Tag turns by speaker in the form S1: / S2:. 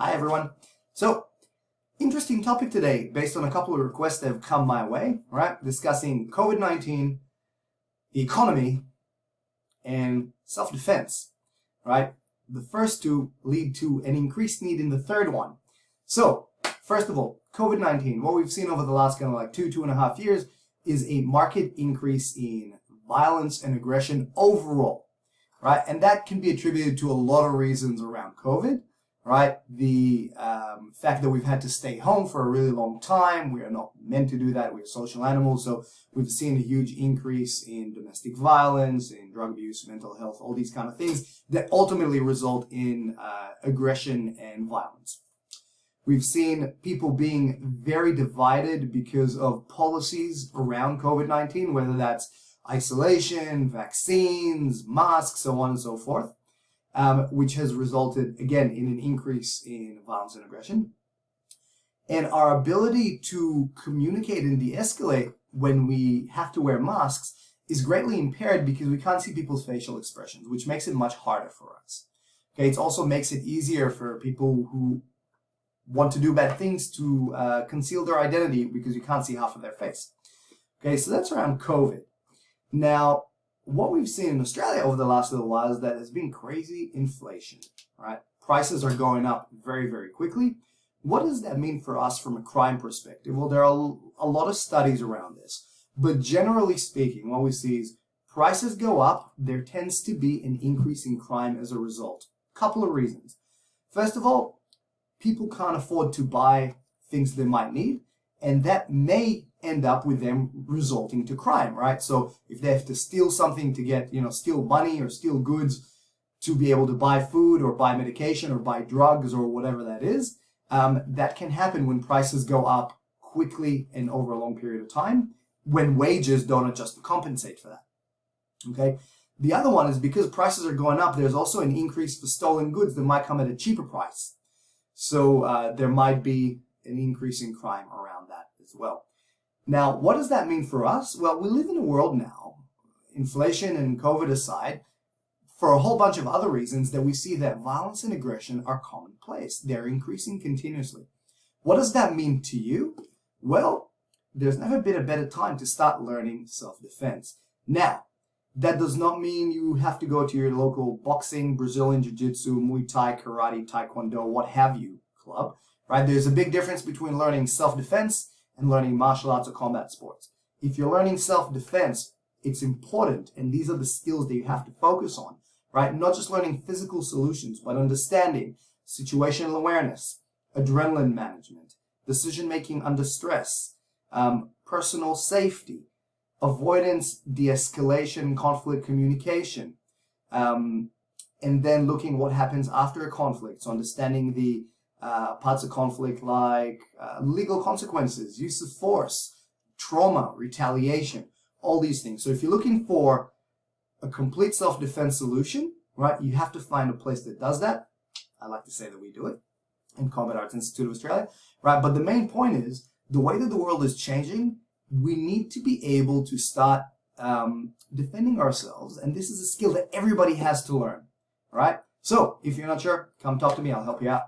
S1: Hi everyone. So, interesting topic today based on a couple of requests that have come my way, right? Discussing COVID-19, the economy, and self-defense, right? The first two lead to an increased need in the third one. So, first of all, COVID-19, what we've seen over the last kind of like 2.5 years is a marked increase in violence and aggression overall, right? And that can be attributed to a lot of reasons around COVID, right? The fact that we've had to stay home for a really long time. We are not meant to do that. We're social animals. So we've seen a huge increase in domestic violence, in drug abuse, mental health, all these kind of things that ultimately result in aggression and violence. We've seen people being very divided because of policies around COVID-19, whether that's isolation, vaccines, masks, so on and so forth. Which has resulted, again, in an increase in violence and aggression. And our ability to communicate and de-escalate when we have to wear masks is greatly impaired because we can't see people's facial expressions, which makes it much harder for us. Okay, it also makes it easier for people who want to do bad things to conceal their identity because you can't see half of their face. Okay, so that's around COVID. Now, what we've seen in Australia over the last little while is that there's been crazy inflation, right? Prices are going up very, very quickly. What does that mean for us from a crime perspective? Well, there are a lot of studies around this, but generally speaking, what we see is prices go up, there tends to be an increase in crime as a result. Couple of reasons. First of all, people can't afford to buy things they might need, and that may end up with them resulting to crime, right? So if they have to steal something to get, steal money or steal goods to be able to buy food or buy medication or buy drugs or whatever that is, that can happen when prices go up quickly and over a long period of time, when wages don't adjust to compensate for that, okay? The other one is because prices are going up, there's also an increase for stolen goods that might come at a cheaper price. So there might be an increase in crime around that as well. Now, what does that mean for us? Well, we live in a world now, inflation and COVID aside, for a whole bunch of other reasons that we see that violence and aggression are commonplace. They're increasing continuously. What does that mean to you? Well, there's never been a better time to start learning self-defense. Now, that does not mean you have to go to your local boxing, Brazilian Jiu-Jitsu, Muay Thai, Karate, Taekwondo, what have you club, right? There's a big difference between learning self-defense and learning martial arts or combat sports. If you're learning self-defense, it's important, and these are the skills that you have to focus on, right? Not just learning physical solutions, but understanding situational awareness, adrenaline management, decision-making under stress, personal safety, avoidance, de-escalation, conflict communication, and then looking what happens after a conflict, so understanding the parts of conflict like legal consequences, use of force, trauma, retaliation, all these things. So if you're looking for a complete self-defense solution, right, you have to find a place that does that. I like to say that we do it in Combat Arts Institute of Australia, right? But the main point is the way that the world is changing, we need to be able to start defending ourselves, and this is a skill that everybody has to learn, right? So if you're not sure, come talk to me. I'll help you out.